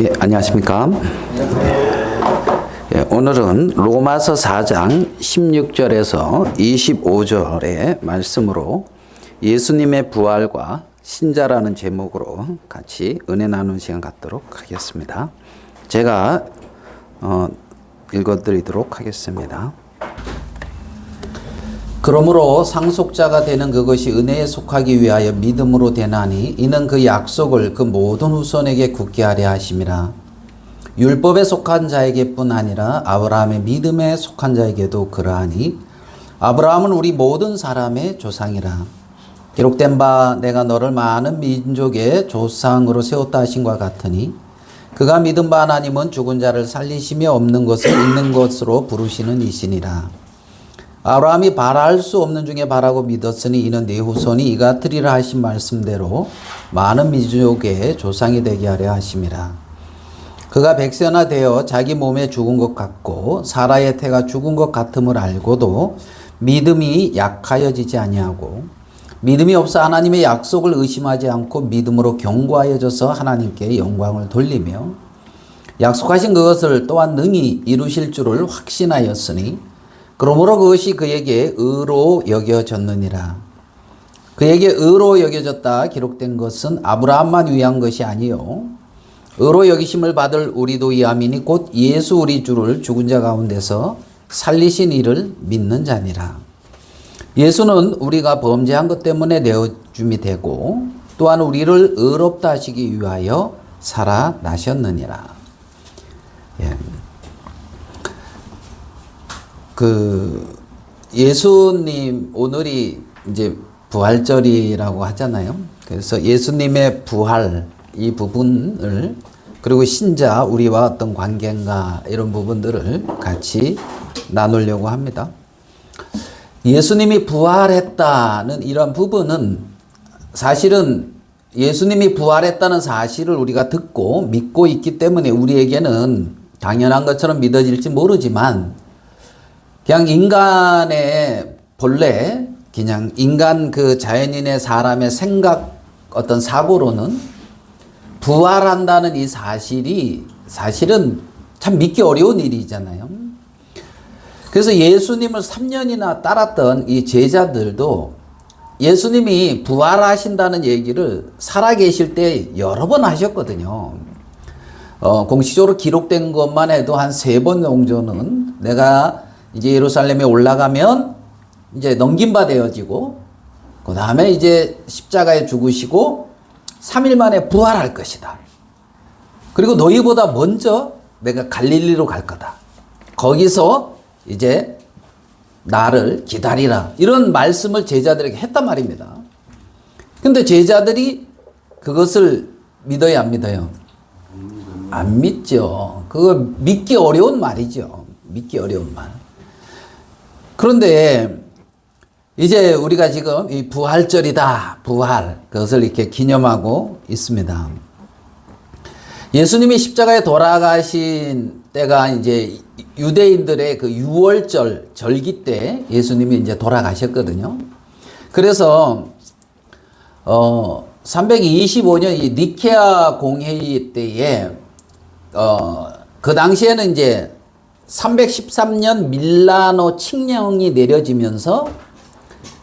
예, 안녕하십니까. 예, 오늘은 로마서 4장 16절에서 25절의 말씀으로 예수님의 부활과 신자라는 제목으로 같이 은혜 나누는 시간 갖도록 하겠습니다. 제가 읽어드리도록 하겠습니다. 그러므로 상속자가 되는 그것이 은혜에 속하기 위하여 믿음으로 되나니 이는 그 약속을 그 모든 후손에게 굳게 하려 하심이라. 율법에 속한 자에게뿐 아니라 아브라함의 믿음에 속한 자에게도 그러하니 아브라함은 우리 모든 사람의 조상이라. 기록된 바 내가 너를 많은 민족의 조상으로 세웠다 하신과 같으니 그가 믿은 바 하나님은 죽은 자를 살리시며 없는 것을 있는 것으로 부르시는 이시니라. 아브라함이 바랄 수 없는 중에 바라고 믿었으니 이는 네 후손이 이같으리라 하신 말씀대로 많은 민족의 조상이 되게 하려 하심이라. 그가 백세나 되어 자기 몸에 죽은 것 같고 사라의 태가 죽은 것 같음을 알고도 믿음이 약하여지지 아니하고 믿음이 없어 하나님의 약속을 의심하지 않고 믿음으로 견고하여져서 하나님께 영광을 돌리며 약속하신 그것을 또한 능히 이루실 줄을 확신하였으니 그러므로 그것이 그에게 의로 여겨졌느니라. 그에게 의로 여겨졌다 기록된 것은 아브라함만 위한 것이 아니요 의로 여기심을 받을 우리도 이함이니 곧 예수 우리 주를 죽은 자 가운데서 살리신 이를 믿는 자니라. 예수는 우리가 범죄한 것 때문에 내어줌이 되고 또한 우리를 의롭다 하시기 위하여 살아나셨느니라. 예. 예수님 오늘이 이제 부활절이라고 하잖아요. 그래서 예수님의 부활 이 부분을 그리고 신자 우리와 어떤 관계인가 이런 부분들을 같이 나누려고 합니다. 예수님이 부활했다는 이런 부분은 사실은 예수님이 부활했다는 사실을 우리가 듣고 믿고 있기 때문에 우리에게는 당연한 것처럼 믿어질지 모르지만 그냥 인간의 본래 그냥 인간 그 자연인의 사람의 생각 어떤 사고로는 부활한다는 이 사실이 사실은 참 믿기 어려운 일이잖아요. 그래서 예수님을 3년이나 따랐던 이 제자들도 예수님이 부활하신다는 얘기를 살아계실 때 여러 번 하셨거든요. 공식적으로 기록된 것만 해도 한 3번 정도는 내가 이제 예루살렘에 올라가면 이제 넘김바 되어지고 그 다음에 이제 십자가에 죽으시고 3일 만에 부활할 것이다. 그리고 너희보다 먼저 내가 갈릴리로 갈 거다. 거기서 이제 나를 기다리라. 이런 말씀을 제자들에게 했단 말입니다. 근데 제자들이 그것을 믿어야 안 믿어요? 안 믿죠. 그거 믿기 어려운 말이죠. 믿기 어려운 말. 그런데 이제 우리가 지금 이 부활절이다. 부활. 그것을 이렇게 기념하고 있습니다. 예수님이 십자가에 돌아가신 때가 이제 유대인들의 그 유월절 절기 때 예수님이 이제 돌아가셨거든요. 그래서 325년 이 니케아 공회의 때에 그 당시에는 이제 313년 밀라노 칙령이 내려지면서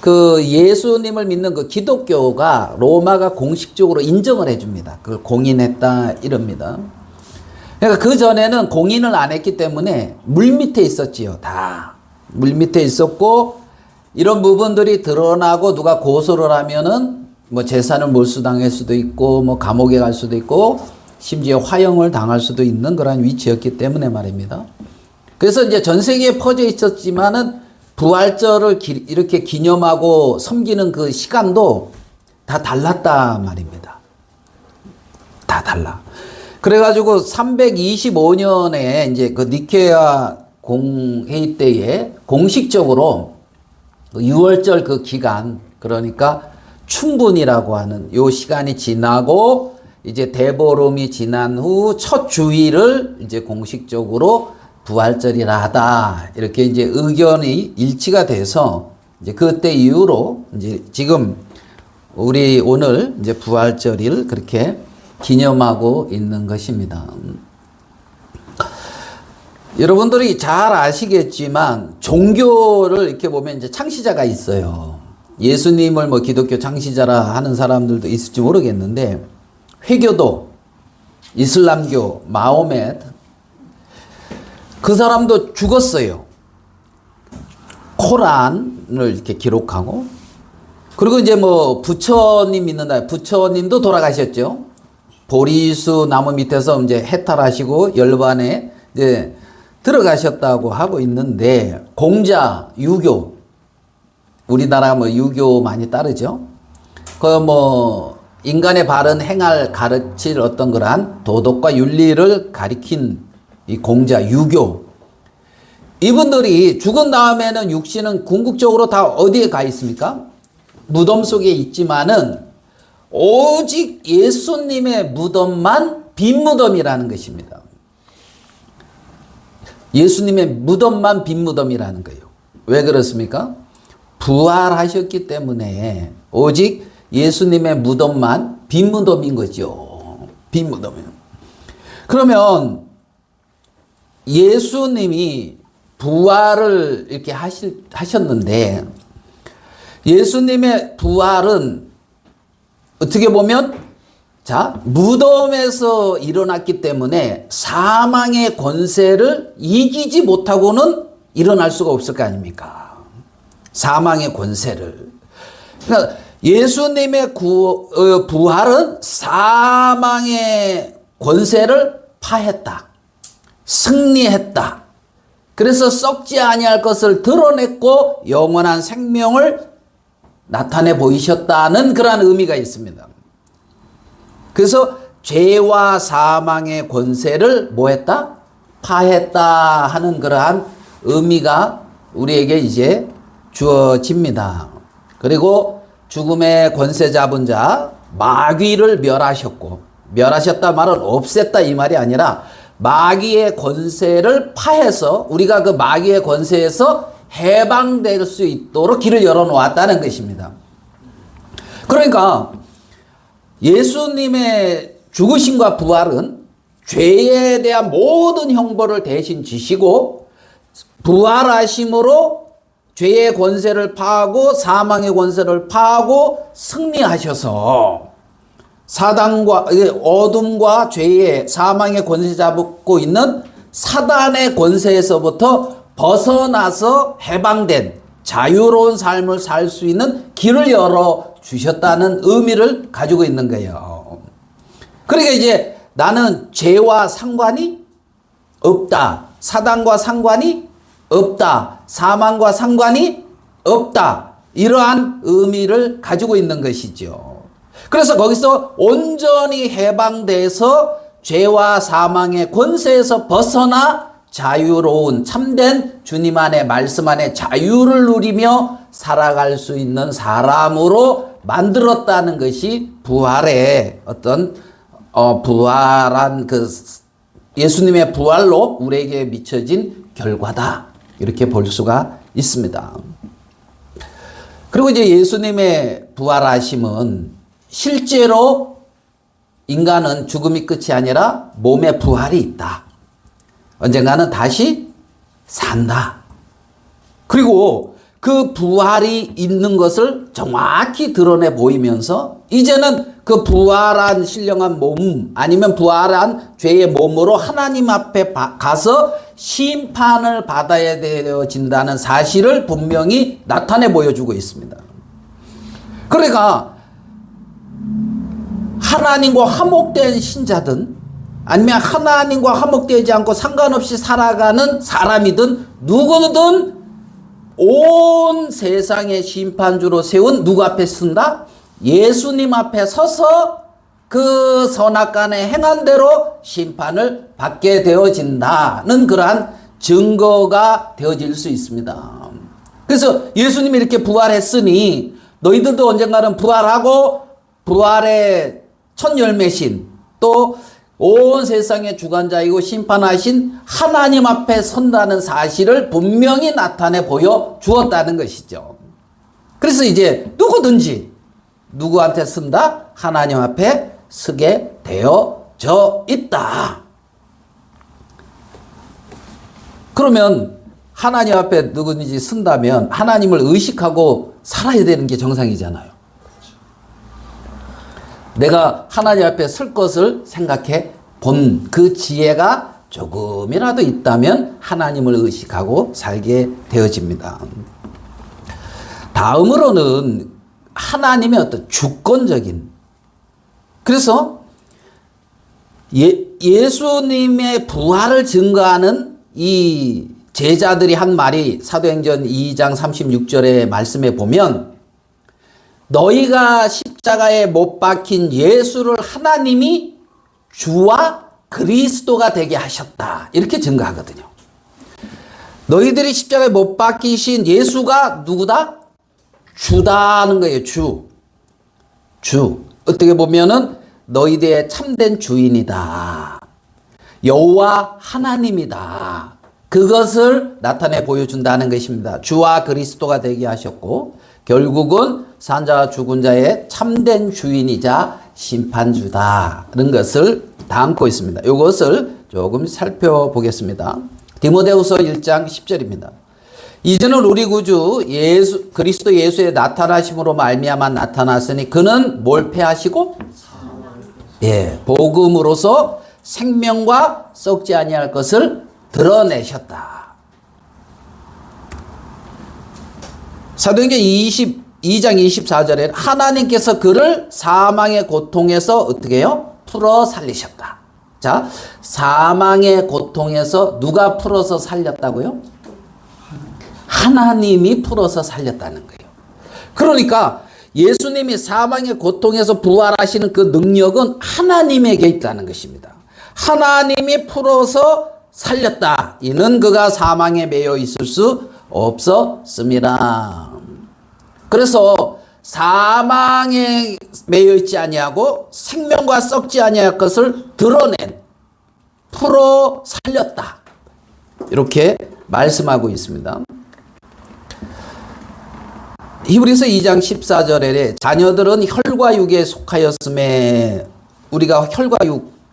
그 예수님을 믿는 그 기독교가 로마가 공식적으로 인정을 해줍니다. 그걸 공인했다 이럽니다. 그러니까 그 전에는 공인을 안 했기 때문에 물 밑에 있었지요. 다 물 밑에 있었고 이런 부분들이 드러나고 누가 고소를 하면은 뭐 재산을 몰수당할 수도 있고 뭐 감옥에 갈 수도 있고 심지어 화형을 당할 수도 있는 그런 위치였기 때문에 말입니다. 그래서 이제 전 세계에 퍼져 있었지만은 부활절을 이렇게 기념하고 섬기는 그 시간도 다 달랐단 말입니다. 다 달라. 그래가지고 325년에 이제 그 니케아 공회의 때에 공식적으로 6월절 그 기간, 그러니까 춘분이라고 하는 요 시간이 지나고 이제 대보름이 지난 후 첫 주일을 이제 공식적으로 부활절이라 하다. 이렇게 이제 의견이 일치가 돼서 이제 그때 이후로 이제 지금 우리 오늘 이제 부활절을 그렇게 기념하고 있는 것입니다. 여러분들이 잘 아시겠지만 종교를 이렇게 보면 이제 창시자가 있어요. 예수님을 뭐 기독교 창시자라 하는 사람들도 있을지 모르겠는데, 회교도, 이슬람교, 마호멧, 그 사람도 죽었어요. 코란을 이렇게 기록하고, 그리고 이제 뭐 부처님 있는다. 부처님도 돌아가셨죠. 보리수 나무 밑에서 이제 해탈하시고 열반에 이제 들어가셨다고 하고 있는데, 공자, 유교, 우리나라 뭐 유교 많이 따르죠. 그 뭐 인간의 바른 행할 가르칠 어떤 그러한 도덕과 윤리를 가리킨 이 공자, 유교, 이분들이 죽은 다음에는 육신은 궁극적으로 다 어디에 가 있습니까? 무덤 속에 있지만은 오직 예수님의 무덤만 빈 무덤이라는 것입니다. 예수님의 무덤만 빈 무덤이라는 거예요. 왜 그렇습니까? 부활하셨기 때문에 오직 예수님의 무덤만 빈 무덤인 거죠. 빈 무덤이요. 그러면 예수님이 부활을 이렇게 하셨는데, 예수님의 부활은 어떻게 보면 자, 무덤에서 일어났기 때문에 사망의 권세를 이기지 못하고는 일어날 수가 없을 거 아닙니까? 사망의 권세를. 그러니까 예수님의 부활은 사망의 권세를 파했다. 승리했다. 그래서 썩지 아니할 것을 드러냈고 영원한 생명을 나타내 보이셨다는 그러한 의미가 있습니다. 그래서 죄와 사망의 권세를 뭐했다? 파했다 하는 그러한 의미가 우리에게 이제 주어집니다. 그리고 죽음의 권세 잡은 자 마귀를 멸하셨고, 멸하셨다 말은 없앴다 이 말이 아니라 마귀의 권세를 파해서 우리가 그 마귀의 권세에서 해방될 수 있도록 길을 열어놓았다는 것입니다. 그러니까 예수님의 죽으심과 부활은 죄에 대한 모든 형벌을 대신 지시고, 부활하심으로 죄의 권세를 파하고 사망의 권세를 파하고 승리하셔서 사단과 어둠과 죄의 사망의 권세 잡고 있는 사단의 권세에서부터 벗어나서 해방된 자유로운 삶을 살 수 있는 길을 열어 주셨다는 의미를 가지고 있는 거예요. 그러니까 이제 나는 죄와 상관이 없다. 사단과 상관이 없다. 사망과 상관이 없다. 이러한 의미를 가지고 있는 것이죠. 그래서 거기서 온전히 해방돼서 죄와 사망의 권세에서 벗어나 자유로운 참된 주님 안에 말씀 안에 자유를 누리며 살아갈 수 있는 사람으로 만들었다는 것이 부활의 어떤 부활한 그 예수님의 부활로 우리에게 미쳐진 결과다. 이렇게 볼 수가 있습니다. 그리고 이제 예수님의 부활하심은 실제로 인간은 죽음이 끝이 아니라 몸의 부활이 있다. 언젠가는 다시 산다. 그리고 그 부활이 있는 것을 정확히 드러내 보이면서 이제는 그 부활한 신령한 몸 아니면 부활한 죄의 몸으로 하나님 앞에 가서 심판을 받아야 되어진다는 사실을 분명히 나타내 보여주고 있습니다. 그러니까 하나님과 화목된 신자든 아니면 하나님과 화목되지 않고 상관없이 살아가는 사람이든 누구든 온 세상의 심판주로 세운 누구 앞에 쓴다? 예수님 앞에 서서 그 선악간에 행한 대로 심판을 받게 되어진다는 그러한 증거가 되어질 수 있습니다. 그래서 예수님이 이렇게 부활했으니 너희들도 언젠가는 부활하고 부활의 첫 열매신 또 온 세상의 주관자이고 심판하신 하나님 앞에 선다는 사실을 분명히 나타내 보여 주었다는 것이죠. 그래서 이제 누구든지 누구한테 쓴다? 하나님 앞에 서게 되어져 있다. 그러면 하나님 앞에 누구든지 쓴다면 하나님을 의식하고 살아야 되는 게 정상이잖아요. 내가 하나님 앞에 설 것을 생각해 본 그 지혜가 조금이라도 있다면 하나님을 의식하고 살게 되어집니다. 다음으로는 하나님의 어떤 주권적인, 그래서 예수님의 부활을 증거하는 이 제자들이 한 말이 사도행전 2장 36절의 말씀에 보면, 너희가 십자가에 못 박힌 예수를 하나님이 주와 그리스도가 되게 하셨다, 이렇게 증거하거든요. 너희들이 십자가에 못 박히신 예수가 누구다? 주다는 거예요. 주. 어떻게 보면은 너희들의 참된 주인이다. 여호와 하나님이다. 그것을 나타내 보여준다는 것입니다. 주와 그리스도가 되게 하셨고, 결국은 산자와 죽은 자의 참된 주인이자 심판주다는 것을 담고 있습니다. 이것을 조금 살펴보겠습니다. 디모데후서 1장 10절입니다. 이제는 우리 구주 그리스도 예수의 나타나심으로 말미암아 나타났으니 그는 뭘 패하시고? 복음으로서 생명과 썩지 아니할 것을 드러내셨다. 사도행전 22장 24절에 하나님께서 그를 사망의 고통에서 어떻게 해요? 풀어 살리셨다. 자, 사망의 고통에서 누가 풀어서 살렸다고요? 하나님이 풀어서 살렸다는 거예요. 그러니까 예수님이 사망의 고통에서 부활하시는 그 능력은 하나님에게 있다는 것입니다. 하나님이 풀어서 살렸다. 이는 그가 사망에 매여 있을 수 없었습니다. 그래서 사망에 매여 있지 아니하고 생명과 썩지 아니할 것을 드러낸, 풀어 살렸다, 이렇게 말씀하고 있습니다. 히브리서 2장 14절에 자녀들은 혈과 육에 속하였음에, 우리가 혈과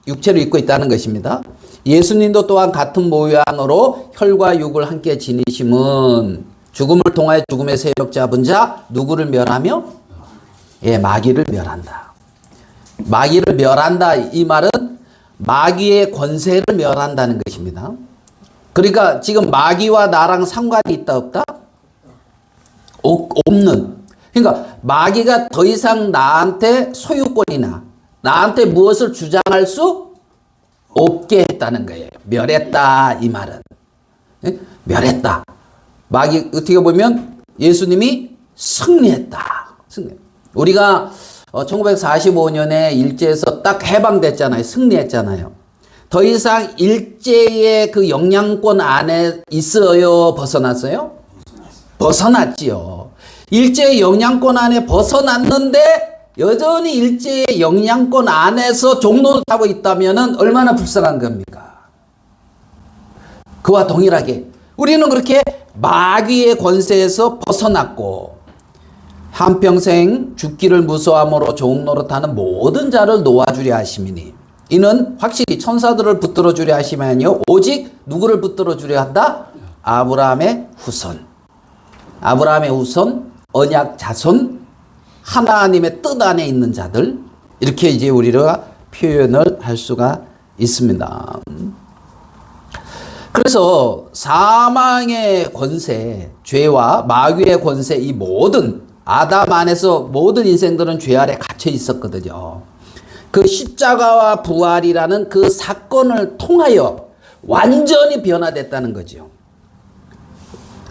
육체를 입고 있다는 것입니다. 예수님도 또한 같은 모양으로 혈과 육을 함께 지니심은 죽음을 통하여 죽음의 세력 잡은 자 누구를 멸하며? 마귀를 멸한다. 마귀를 멸한다, 이 말은 마귀의 권세를 멸한다는 것입니다. 그러니까 지금 마귀와 나랑 상관이 있다 없다? 없는. 그러니까 마귀가 더 이상 나한테 소유권이나 나한테 무엇을 주장할 수 없게 했다는 거예요. 멸했다, 이 말은. 멸했다. 마귀, 어떻게 보면 예수님이 승리했다. 우리가 1945년에 일제에서 딱 해방됐잖아요. 승리했잖아요. 더 이상 일제의 그 영향권 안에 있어요? 벗어났어요? 벗어났지요. 일제의 영향권 안에 벗어났는데 여전히 일제의 영향권 안에서 종노릇하고 있다면 얼마나 불쌍한 겁니까? 그와 동일하게 우리는 그렇게 마귀의 권세에서 벗어났고 한평생 죽기를 무서함으로 종노릇하는 모든 자를 놓아주려 하심이니, 이는 확실히 천사들을 붙들어 주려 하심이 아니요 오직 누구를 붙들어 주려 한다? 아브라함의 후손. 아브라함의 후손, 언약 자손, 하나님의 뜻 안에 있는 자들, 이렇게 이제 우리가 표현을 할 수가 있습니다. 그래서 사망의 권세, 죄와 마귀의 권세, 이 모든 아담 안에서 모든 인생들은 죄 아래 갇혀 있었거든요. 그 십자가와 부활이라는 그 사건을 통하여 완전히 변화됐다는 거죠.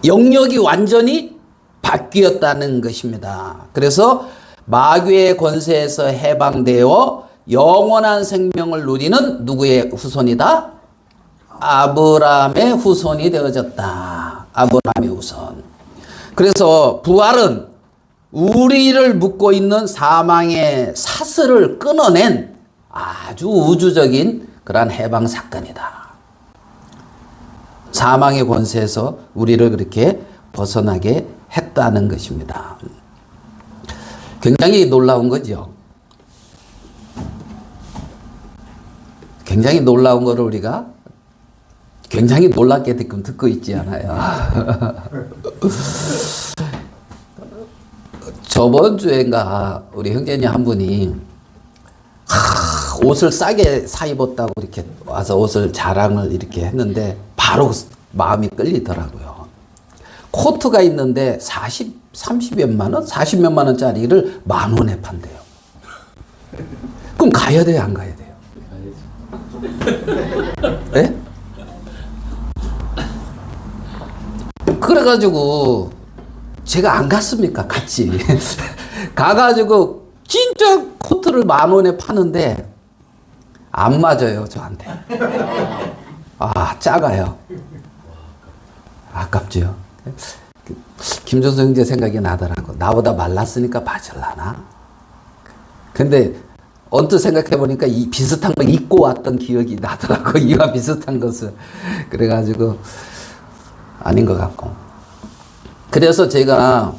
영역이 완전히 바뀌었다는 것입니다. 그래서 마귀의 권세에서 해방되어 영원한 생명을 누리는 누구의 후손이다? 아브라함의 후손이 되어졌다. 아브라함의 후손. 그래서 부활은 우리를 묶고 있는 사망의 사슬을 끊어낸 아주 우주적인 그러한 해방 사건이다. 사망의 권세에서 우리를 그렇게 벗어나게 했다는 것입니다. 굉장히 놀라운 거죠. 굉장히 놀라운 거를 우리가 굉장히 놀랍게 듣고 있지 않아요. 저번 주엔가 우리 형제님 한 분이 옷을 싸게 사 입었다고 이렇게 와서 옷을 자랑을 이렇게 했는데 바로 마음이 끌리더라고요. 코트가 있는데 30몇만 원? 40몇만 원짜리를 10,000원에 판대요. 그럼 가야 돼요, 안 가야 돼요? 네? 그래가지고 제가 안 갔습니까? 같이. 가가지고 진짜 코트를 10,000원에 파는데 안 맞아요, 저한테. 아, 작아요. 아깝죠. 김종수 형제 생각이 나더라고. 나보다 말랐으니까 맞을라나? 근데 언뜻 생각해보니까 이 비슷한 거 입고 왔던 기억이 나더라고. 이와 비슷한 것을. 그래가지고 아닌 것 같고. 그래서 제가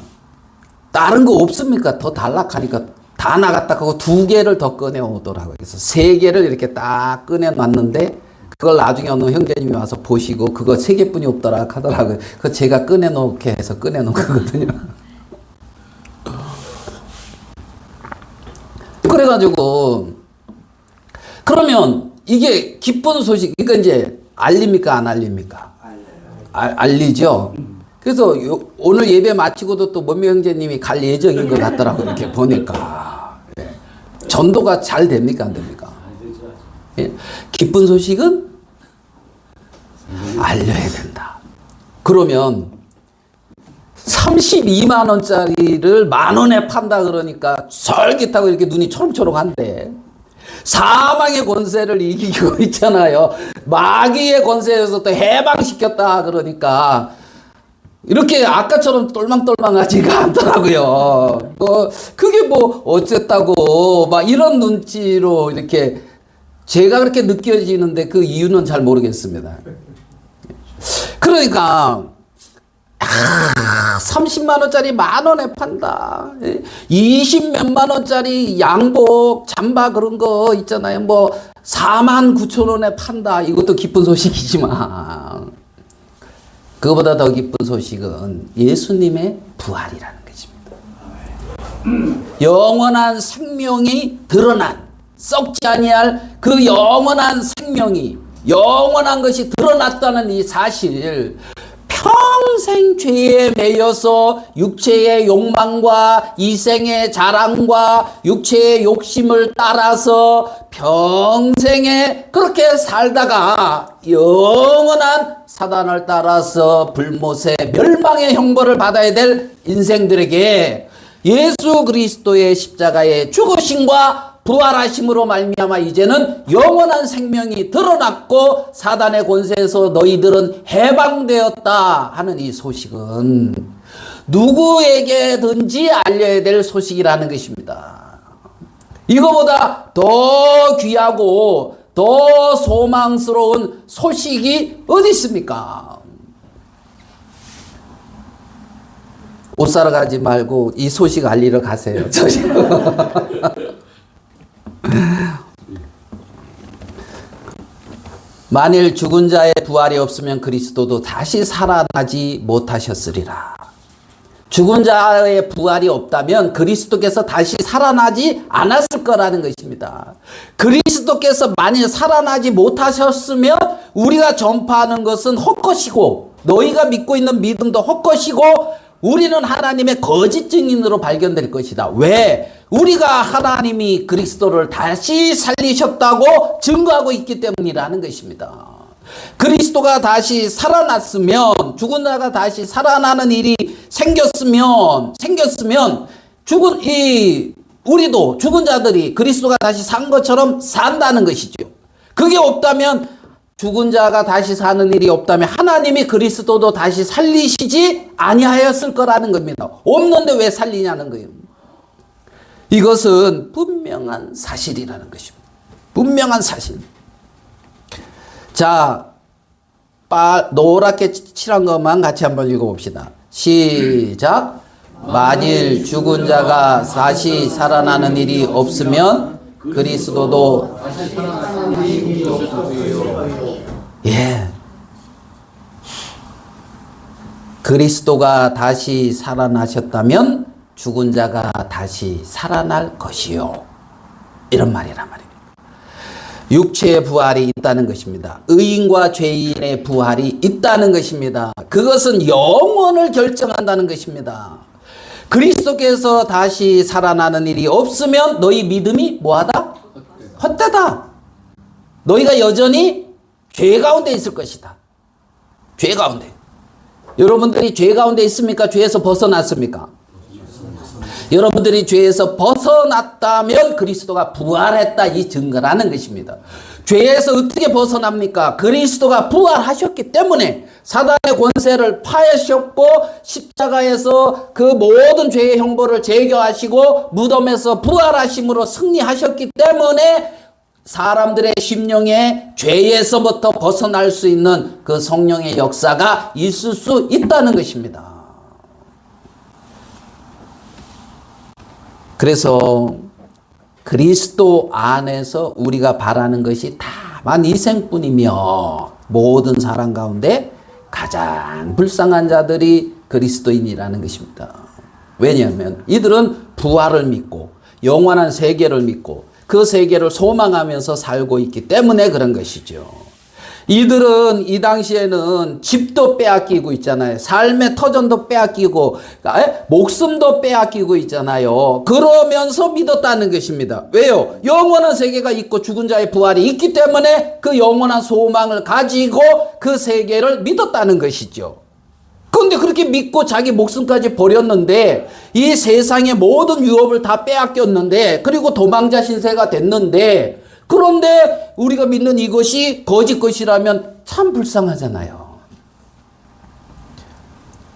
다른 거 없습니까? 더 달락하니까 다 나갔다 하고 2개를 더 꺼내오더라고요. 그래서 3개를 이렇게 딱 꺼내놨는데 그걸 나중에 어느 형제님이 와서 보시고 그거 3개뿐이 없더라 하더라고요. 그거 제가 꺼내놓게 해서 꺼내놓은 거거든요. 그래가지고 그러면 이게 기쁜 소식, 그러니까 이제 알립니까 안 알립니까? 알리죠. 그래서 오늘 예배 마치고도 또 원명 형제님이 갈 예정인 것 같더라고 이렇게 보니까. 네. 전도가 잘 됩니까 안 됩니까? 예? 기쁜 소식은 알려야 된다. 그러면 32만 원짜리를 10,000원에 판다 그러니까 솔깃하고 이렇게 눈이 초록초록한데 사망의 권세를 이기고 있잖아요. 마귀의 권세에서 또 해방시켰다 그러니까 이렇게 아까처럼 똘망똘망하지가 않더라고요. 그게 뭐 어쨌다고 막 이런 눈치로 이렇게 제가 그렇게 느껴지는데 그 이유는 잘 모르겠습니다. 그러니까 30만 원짜리 10,000원에 판다. 20몇만 원짜리 양복, 잠바 그런 거 있잖아요. 뭐 49,000원에 판다. 이것도 기쁜 소식이지만 그거보다 더 기쁜 소식은 예수님의 부활이라는 것입니다. 영원한 생명이 드러난 썩지 아니할 그 영원한 생명이 영원한 것이 드러났다는 이 사실, 평생 죄에 매여서 육체의 욕망과 이생의 자랑과 육체의 욕심을 따라서 평생에 그렇게 살다가 영원한 사단을 따라서 불못의 멸망의 형벌을 받아야 될 인생들에게 예수 그리스도의 십자가의 죽으심과 부활하심으로 말미암아 이제는 영원한 생명이 드러났고 사단의 권세에서 너희들은 해방되었다 하는 이 소식은 누구에게든지 알려야 될 소식이라는 것입니다. 이거보다 더 귀하고 더 소망스러운 소식이 어디 있습니까? 옷 사러 가지 말고 이 소식 알리러 가세요. 만일 죽은 자의 부활이 없으면 그리스도도 다시 살아나지 못하셨으리라. 죽은 자의 부활이 없다면 그리스도께서 다시 살아나지 않았을 거라는 것입니다. 그리스도께서 만일 살아나지 못하셨으면 우리가 전파하는 것은 헛것이고 너희가 믿고 있는 믿음도 헛것이고 우리는 하나님의 거짓 증인으로 발견될 것이다. 왜? 우리가 하나님이 그리스도를 다시 살리셨다고 증거하고 있기 때문이라는 것입니다. 그리스도가 다시 살아났으면, 죽은 자가 다시 살아나는 일이 생겼으면 우리도 죽은 자들이 그리스도가 다시 산 것처럼 산다는 것이죠. 그게 없다면, 죽은 자가 다시 사는 일이 없다면 하나님이 그리스도도 다시 살리시지 아니하였을 거라는 겁니다. 없는데 왜 살리냐는 거예요. 이것은 분명한 사실이라는 것입니다. 분명한 사실. 자, 노랗게 칠한 것만 같이 한번 읽어봅시다. 시작. 만일 죽은 자가 다시 살아나는 일이 없으면 그리스도도 예. 그리스도가 다시 살아나셨다면 죽은 자가 다시 살아날 것이요. 이런 말이란 말입니다. 육체의 부활이 있다는 것입니다. 의인과 죄인의 부활이 있다는 것입니다. 그것은 영원을 결정한다는 것입니다. 그리스도께서 다시 살아나는 일이 없으면 너희 믿음이 뭐하다? 헛되다. 너희가 여전히 죄 가운데 있을 것이다. 죄 가운데. 여러분들이 죄 가운데 있습니까? 죄에서 벗어났습니까? 여러분들이 죄에서 벗어났다면 그리스도가 부활했다 이 증거라는 것입니다. 죄에서 어떻게 벗어납니까? 그리스도가 부활하셨기 때문에 사단의 권세를 파하셨고 십자가에서 그 모든 죄의 형벌을 제거하시고 무덤에서 부활하심으로 승리하셨기 때문에 사람들의 심령에 죄에서부터 벗어날 수 있는 그 성령의 역사가 있을 수 있다는 것입니다. 그래서 그리스도 안에서 우리가 바라는 것이 다만 이생뿐이며 모든 사람 가운데 가장 불쌍한 자들이 그리스도인이라는 것입니다. 왜냐하면 이들은 부활을 믿고 영원한 세계를 믿고 그 세계를 소망하면서 살고 있기 때문에 그런 것이죠. 이들은 이 당시에는 집도 빼앗기고 있잖아요. 삶의 터전도 빼앗기고 목숨도 빼앗기고 있잖아요. 그러면서 믿었다는 것입니다. 왜요? 영원한 세계가 있고 죽은 자의 부활이 있기 때문에 그 영원한 소망을 가지고 그 세계를 믿었다는 것이죠. 그런데 그렇게 믿고 자기 목숨까지 버렸는데 이 세상의 모든 유업을 다 빼앗겼는데 그리고 도망자 신세가 됐는데 그런데 우리가 믿는 이것이 거짓 것이라면 참 불쌍하잖아요.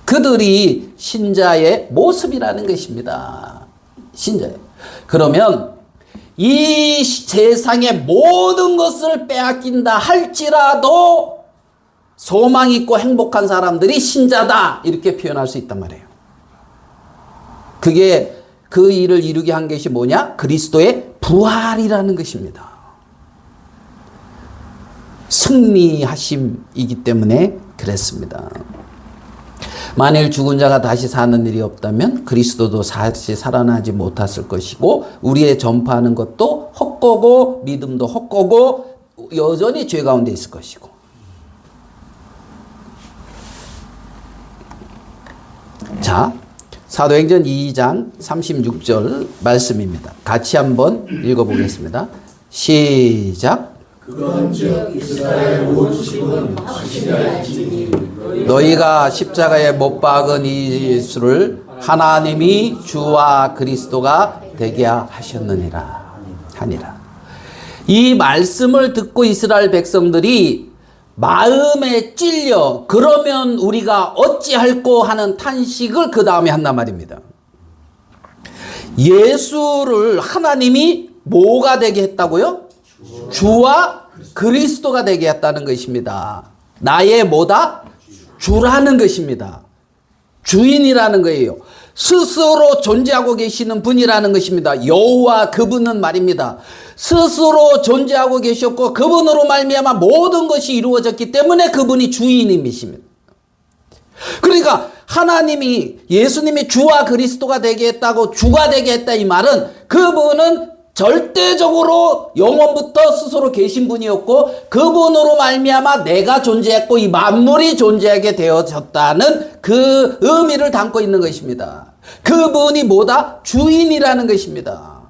그들이 신자의 모습이라는 것입니다. 신자예요. 그러면 이 세상의 모든 것을 빼앗긴다 할지라도 소망 있고 행복한 사람들이 신자다 이렇게 표현할 수 있단 말이에요. 그게 그 일을 이루게 한 것이 뭐냐? 그리스도의 부활이라는 것입니다. 승리하심이기 때문에 그랬습니다. 만일 죽은 자가 다시 사는 일이 없다면 그리스도도 다시 살아나지 못했을 것이고 우리의 전파하는 것도 헛거고 믿음도 헛거고 여전히 죄 가운데 있을 것이고. 자, 사도행전 2장 36절 말씀입니다. 같이 한번 읽어보겠습니다. 시작. 그건즉 이스라엘 온 집은 당신이 알지니 너희가 십자가에 못 박은 이 예수를 하나님이 주와 그리스도가 되게 하셨느니라 하니라. 이 말씀을 듣고 이스라엘 백성들이 마음에 찔려 그러면 우리가 어찌할꼬 하는 탄식을 그 다음에 한단 말입니다. 예수를 하나님이 뭐가 되게 했다고요? 주와 그리스도가 되게 했다는 것입니다. 나의 뭐다? 주라는 것입니다. 주인이라는 거예요. 스스로 존재하고 계시는 분이라는 것입니다. 여호와 그분은 말입니다. 스스로 존재하고 계셨고 그분으로 말미암아 모든 것이 이루어졌기 때문에 그분이 주인님이십니다. 그러니까 하나님이 예수님이 주와 그리스도가 되게 했다고 주가 되게 했다 이 말은 그분은 절대적으로 영원부터 스스로 계신 분이었고 그분으로 말미암아 내가 존재했고 이 만물이 존재하게 되어졌다는 그 의미를 담고 있는 것입니다. 그분이 뭐다? 주인이라는 것입니다.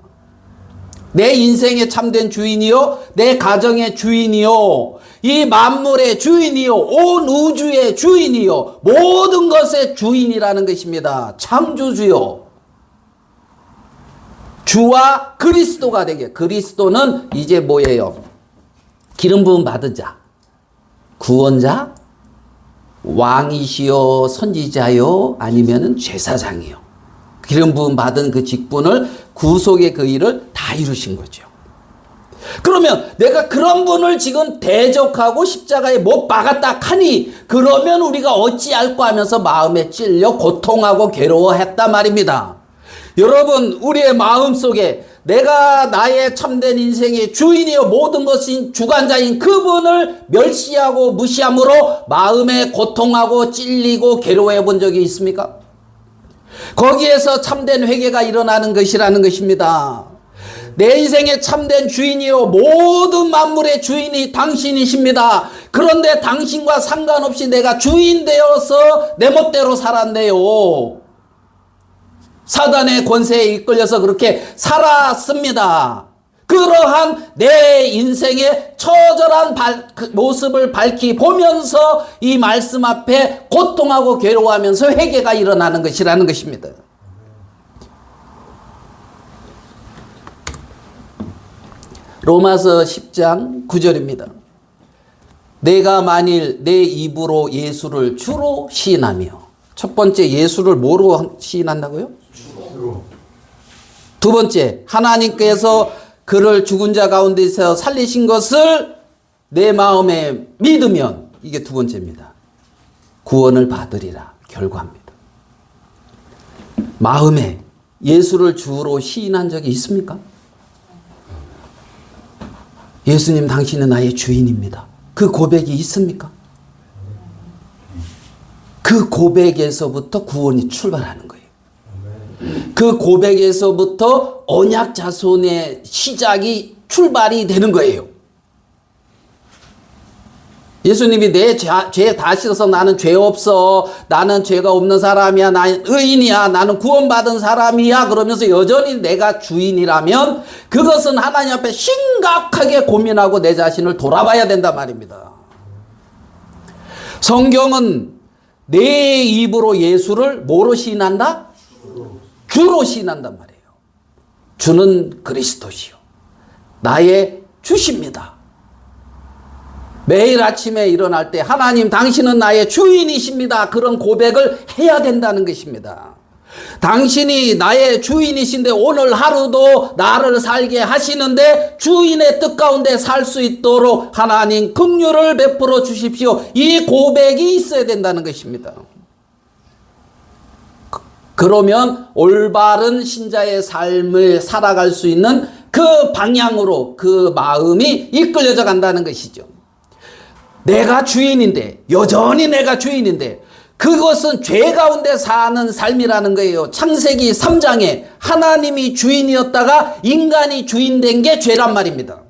내 인생의 참된 주인이요 내 가정의 주인이요 이 만물의 주인이요 온 우주의 주인이요 모든 것의 주인이라는 것입니다. 창조주요 주와 그리스도가 되게. 그리스도는 이제 뭐예요? 기름 부음 받은 자, 구원자, 왕이시요 선지자요 아니면은 제사장이요. 기름 부음 받은 그 직분을 구속의 그 일을 다 이루신 거죠. 그러면 내가 그런 분을 지금 대적하고 십자가에 못 박았다 하니 그러면 우리가 어찌할꼬 하면서 마음에 찔려 고통하고 괴로워했단 말입니다. 여러분, 우리의 마음 속에 내가 나의 참된 인생의 주인이요 모든 것인 주관자인 그분을 멸시하고 무시함으로 마음에 고통하고 찔리고 괴로워해 본 적이 있습니까? 거기에서 참된 회개가 일어나는 것이라는 것입니다. 내 인생의 참된 주인이요 모든 만물의 주인이 당신이십니다. 그런데 당신과 상관없이 내가 주인 되어서 내 멋대로 살았네요. 사단의 권세에 이끌려서 그렇게 살았습니다. 그러한 내 인생의 처절한 모습을 밝히 보면서 이 말씀 앞에 고통하고 괴로워하면서 회개가 일어나는 것이라는 것입니다. 로마서 10장 9절입니다. 내가 만일 내 입으로 예수를 주로 시인하며, 첫 번째 예수를 뭐로 시인한다고요? 두 번째, 하나님께서 그를 죽은 자 가운데서 살리신 것을 내 마음에 믿으면, 이게 두 번째입니다. 구원을 받으리라 결과입니다. 마음에 예수를 주로 시인한 적이 있습니까? 예수님 당신은 나의 주인입니다. 그 고백이 있습니까? 그 고백에서부터 구원이 출발하는 거예요. 그 고백에서부터 언약 자손의 시작이 출발이 되는 거예요. 예수님이 내 죄 다 씻어서 나는 죄 없어, 나는 죄가 없는 사람이야, 나는 의인이야, 나는 구원받은 사람이야 그러면서 여전히 내가 주인이라면 그것은 하나님 앞에 심각하게 고민하고 내 자신을 돌아봐야 된단 말입니다. 성경은 내 입으로 예수를 뭐로 시인한다? 주로 시인한단 말이에요. 주는 그리스도시요 나의 주십니다. 매일 아침에 일어날 때 하나님 당신은 나의 주인이십니다. 그런 고백을 해야 된다는 것입니다. 당신이 나의 주인이신데 오늘 하루도 나를 살게 하시는데 주인의 뜻 가운데 살 수 있도록 하나님 긍휼을 베풀어 주십시오. 이 고백이 있어야 된다는 것입니다. 그러면 올바른 신자의 삶을 살아갈 수 있는 그 방향으로 그 마음이 이끌려져 간다는 것이죠. 내가 주인인데, 여전히 내가 주인인데 그것은 죄 가운데 사는 삶이라는 거예요. 창세기 3장에 하나님이 주인이었다가 인간이 주인된 게 죄란 말입니다.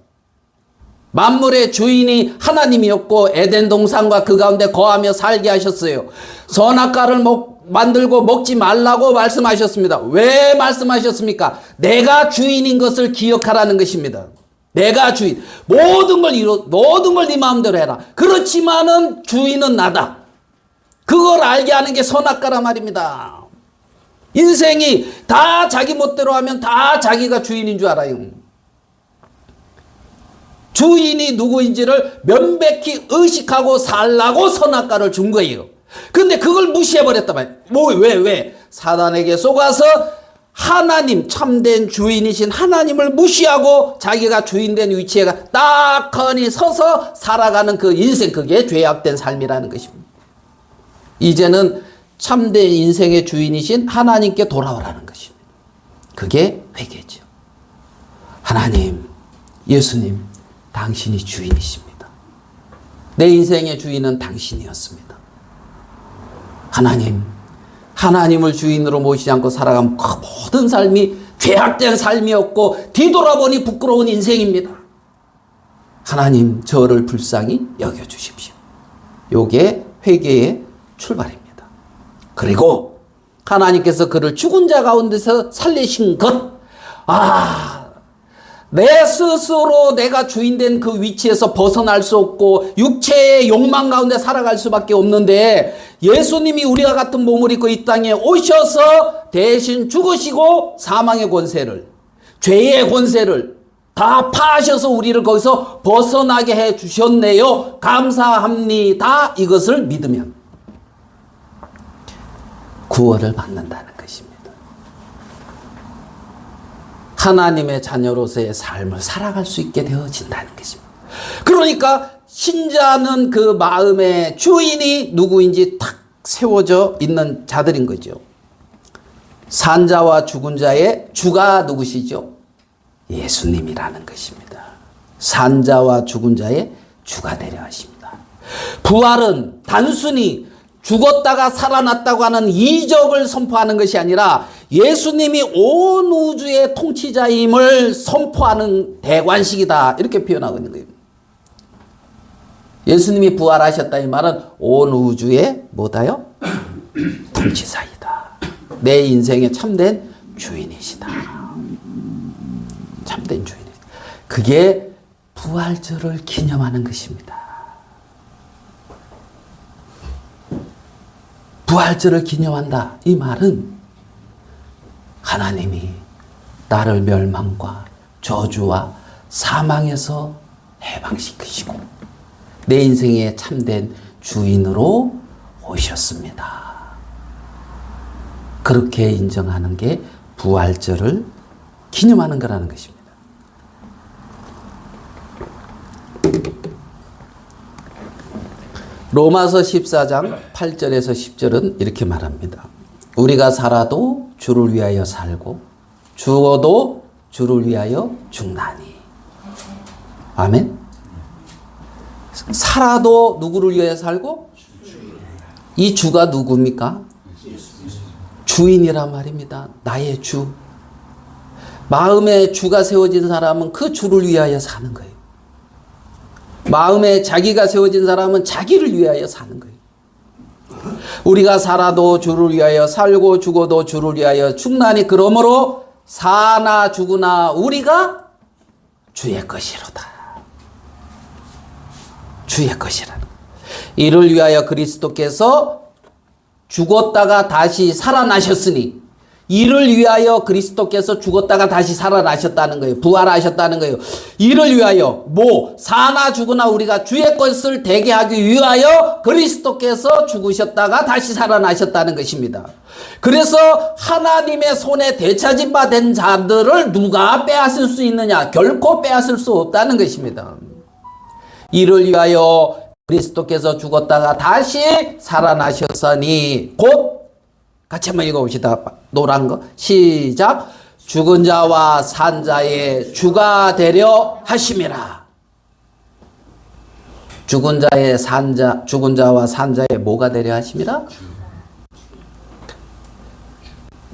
만물의 주인이 하나님이었고 에덴 동산과 그 가운데 거하며 살게 하셨어요. 선악과를 만들고 먹지 말라고 말씀하셨습니다. 왜 말씀하셨습니까? 내가 주인인 것을 기억하라는 것입니다. 내가 주인. 모든 걸 네 마음대로 해라. 그렇지만은 주인은 나다. 그걸 알게 하는 게 선악과란 말입니다. 인생이 다 자기 멋대로 하면 다 자기가 주인인 줄 알아요. 주인이 누구인지를 명백히 의식하고 살라고 선악과를 준 거예요. 근데 그걸 무시해버렸단 말이에요. 왜? 사단에게 속아서 하나님, 참된 주인이신 하나님을 무시하고 자기가 주인된 위치에 딱하니 서서 살아가는 그 인생, 그게 죄악된 삶이라는 것입니다. 이제는 참된 인생의 주인이신 하나님께 돌아오라는 것입니다. 그게 회개죠. 하나님, 예수님, 당신이 주인이십니다. 내 인생의 주인은 당신이었습니다. 하나님을 주인으로 모시지 않고 살아가면 그 모든 삶이 죄악된 삶이었고 뒤돌아보니 부끄러운 인생입니다. 하나님, 저를 불쌍히 여겨주십시오. 요게 회개의 출발입니다. 그리고 하나님께서 그를 죽은 자 가운데서 살리신 것, 내 스스로 내가 주인된 그 위치에서 벗어날 수 없고 육체의 욕망 가운데 살아갈 수밖에 없는데 예수님이 우리와 같은 몸을 입고 이 땅에 오셔서 대신 죽으시고 사망의 권세를, 죄의 권세를 다 파하셔서 우리를 거기서 벗어나게 해 주셨네요. 감사합니다. 이것을 믿으면 구원을 받는다는 것입니다. 하나님의 자녀로서의 삶을 살아갈 수 있게 되어진다는 것입니다. 그러니까 신자는 그 마음의 주인이 누구인지 탁 세워져 있는 자들인 거죠. 산 자와 죽은 자의 주가 누구시죠? 예수님이라는 것입니다. 산 자와 죽은 자의 주가 되려 하십니다. 부활은 단순히 죽었다가 살아났다고 하는 이적을 선포하는 것이 아니라 예수님이 온 우주의 통치자임을 선포하는 대관식이다. 이렇게 표현하고 있는 거예요. 예수님이 부활하셨다 이 말은 온 우주의 뭐다요? 통치자이다. 내 인생의 참된 주인이시다. 참된 주인이시다. 그게 부활절을 기념하는 것입니다. 부활절을 기념한다. 이 말은 하나님이 나를 멸망과 저주와 사망에서 해방시키시고 내 인생의 참된 주인으로 오셨습니다. 그렇게 인정하는 게 부활절을 기념하는 거라는 것입니다. 로마서 14장 8절에서 10절은 이렇게 말합니다. 우리가 살아도 주를 위하여 살고 죽어도 주를 위하여 죽나니. 아멘. 살아도 누구를 위하여 살고? 이 주가 누굽니까? 주인이란 말입니다. 나의 주. 마음에 주가 세워진 사람은 그 주를 위하여 사는 거예요. 마음에 자기가 세워진 사람은 자기를 위하여 사는 거예요. 우리가 살아도 주를 위하여 살고 죽어도 주를 위하여 죽나니 그러므로 사나 죽으나 우리가 주의 것이로다. 주의 것이라는 이를 위하여 그리스도께서 죽었다가 다시 살아나셨으니 이를 위하여 그리스도께서 죽었다가 다시 살아나셨다는 거예요. 부활하셨다는 거예요. 이를 위하여 사나 죽으나 우리가 주의 것을 되게 하기 위하여 그리스도께서 죽으셨다가 다시 살아나셨다는 것입니다. 그래서 하나님의 손에 되찾은 바 된 자들을 누가 빼앗을 수 있느냐? 결코 빼앗을 수 없다는 것입니다. 이를 위하여 그리스도께서 죽었다가 다시 살아나셨으니 곧 같이 한번 읽어봅시다. 노란 거 시작. 죽은 자와 산 자의 주가 되려 하심이라. 죽은 자와 산 자의 뭐가 되려 하심이라?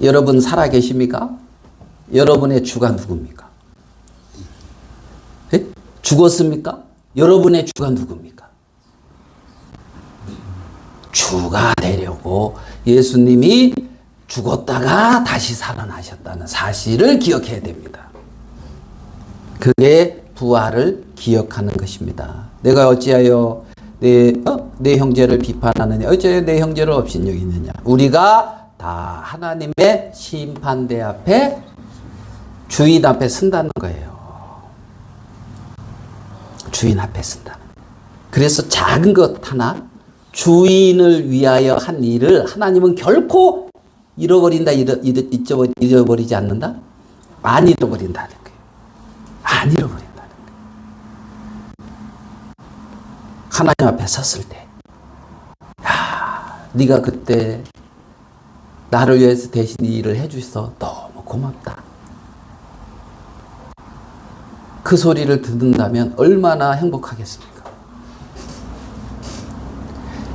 여러분 살아 계십니까? 여러분의 주가 누굽니까? 네? 죽었습니까? 여러분의 주가 누굽니까? 주가 되려고 예수님이 죽었다가 다시 살아나셨다는 사실을 기억해야 됩니다. 그게 부활을 기억하는 것입니다. 내가 어찌하여 내 형제를 비판하느냐? 어찌하여 내 형제를 업신여기느냐? 우리가 다 하나님의 심판대 앞에 주인 앞에 쓴다는 거예요. 주인 앞에 쓴다. 그래서 작은 것 하나 주인을 위하여 한 일을 하나님은 결코 잃어버린다, 잊어버리지 않는다? 안 잃어버린다는 거예요. 안 잃어버린다는 거예요. 하나님 앞에 섰을 때, 네가 그때 나를 위해서 대신 이 일을 해주셔서 너무 고맙다. 그 소리를 듣는다면 얼마나 행복하겠습니까?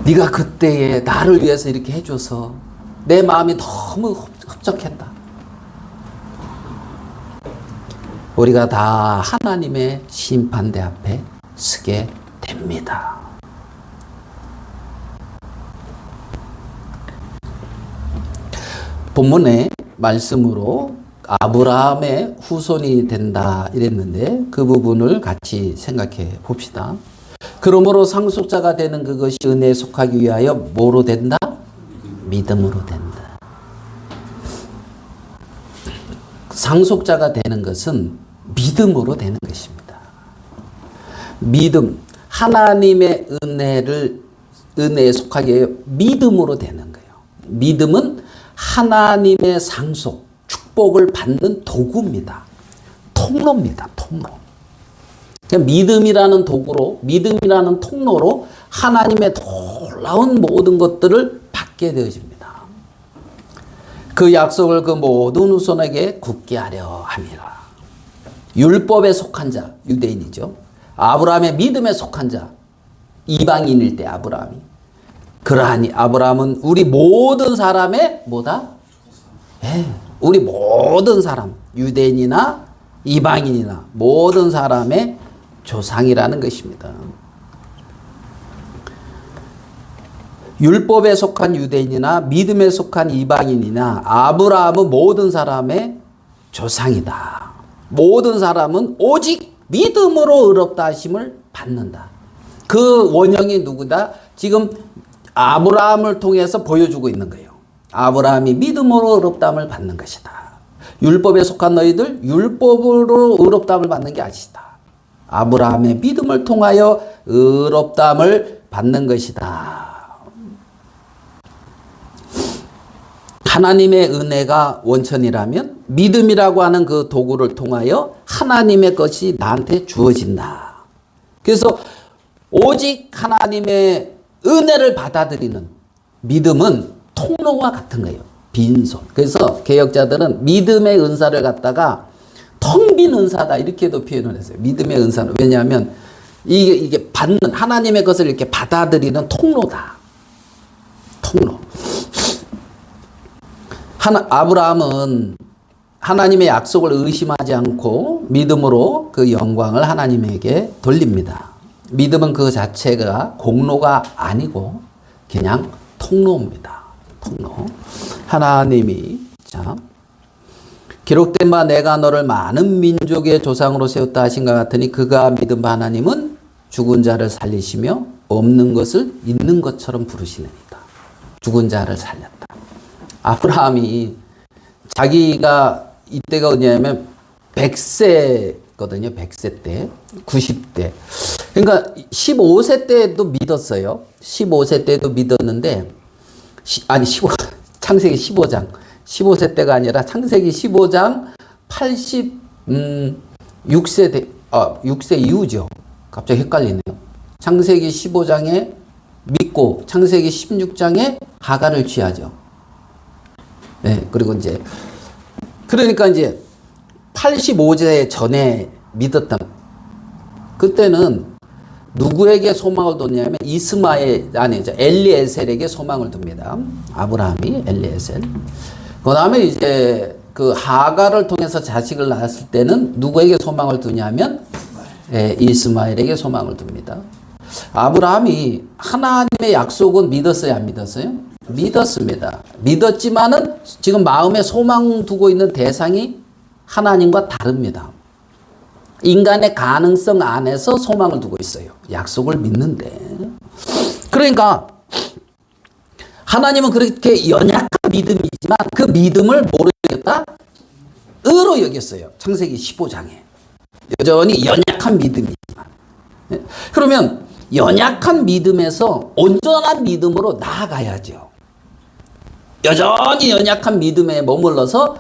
네가 그때에 나를 위해서 이렇게 해줘서 내 마음이 너무 흡족했다. 우리가 다 하나님의 심판대 앞에 서게 됩니다. 본문의 말씀으로 아브라함의 후손이 된다 이랬는데 그 부분을 같이 생각해 봅시다. 그러므로 상속자가 되는 그것이 은혜에 속하기 위하여 뭐로 된다? 믿음으로 된다. 상속자가 되는 것은 믿음으로 되는 것입니다. 믿음, 하나님의 은혜에 속하기 위하여 믿음으로 되는 거예요. 믿음은 하나님의 상속, 축복을 받는 도구입니다. 통로입니다. 통로. 믿음이라는 도구로, 믿음이라는 통로로 하나님의 놀라운 모든 것들을 받게 되어집니다. 그 약속을 그 모든 후손에게 굳게 하려 함이라. 율법에 속한 자, 유대인이죠. 아브라함의 믿음에 속한 자, 이방인일 때 아브라함이. 그러하니 아브라함은 우리 모든 사람의 뭐다? 우리 모든 사람, 유대인이나 이방인이나 모든 사람의 조상이라는 것입니다. 율법에 속한 유대인이나 믿음에 속한 이방인이나 아브라함은 모든 사람의 조상이다. 모든 사람은 오직 믿음으로 의롭다 하심을 받는다. 그 원형이 누구다? 지금 아브라함을 통해서 보여주고 있는 거예요. 아브라함이 믿음으로 의롭다함을 받는 것이다. 율법에 속한 너희들 율법으로 의롭다함을 받는 게 아니다. 아브라함의 믿음을 통하여 의롭다함을 받는 것이다. 하나님의 은혜가 원천이라면 믿음이라고 하는 그 도구를 통하여 하나님의 것이 나한테 주어진다. 그래서 오직 하나님의 은혜를 받아들이는 믿음은 통로와 같은 거예요. 빈손. 그래서 개혁자들은 믿음의 은사를 갖다가 텅 빈 은사다 이렇게도 표현을 했어요. 믿음의 은사는. 왜냐하면 이게 받는 하나님의 것을 이렇게 받아들이는 통로다. 통로. 아브라함은 하나님의 약속을 의심하지 않고 믿음으로 그 영광을 하나님에게 돌립니다. 믿음은 그 자체가 공로가 아니고 그냥 통로입니다. 통로. 하나님이 자 기록된 바 내가 너를 많은 민족의 조상으로 세웠다 하신 것 같으니 그가 믿은 바 하나님은 죽은 자를 살리시며 없는 것을 있는 것처럼 부르시느니라. 죽은 자를 살렸다. 아브라함이 자기가 이때가 어디냐면 100세거든요. 100세 때, 90대. 그러니까 15세 때도 믿었어요. 15세 때도 믿었는데 창세기 15장. 15세 때가 아니라 창세기 15장 6세 이후죠. 갑자기 헷갈리네요. 창세기 15장에 믿고 창세기 16장에 하갈을 취하죠. 네, 그리고 그러니까 85세 전에 믿었던, 그때는 누구에게 소망을 뒀냐면 엘리에셀에게 소망을 둡니다. 아브라함이 엘리에셀. 그 다음에 그 하갈을 통해서 자식을 낳았을 때는 누구에게 소망을 두냐면 이스마엘에게 소망을 둡니다. 아브라함이 하나님의 약속은 믿었어요, 안 믿었어요? 믿었습니다. 믿었지만은 지금 마음에 소망 두고 있는 대상이 하나님과 다릅니다. 인간의 가능성 안에서 소망을 두고 있어요. 약속을 믿는데. 그러니까 하나님은 그렇게 연약한 믿음이지만 그 믿음을 뭐로 여겼다? 의로 여겼어요. 창세기 15장에. 여전히 연약한 믿음이지만. 그러면 연약한 믿음에서 온전한 믿음으로 나아가야죠. 여전히 연약한 믿음에 머물러서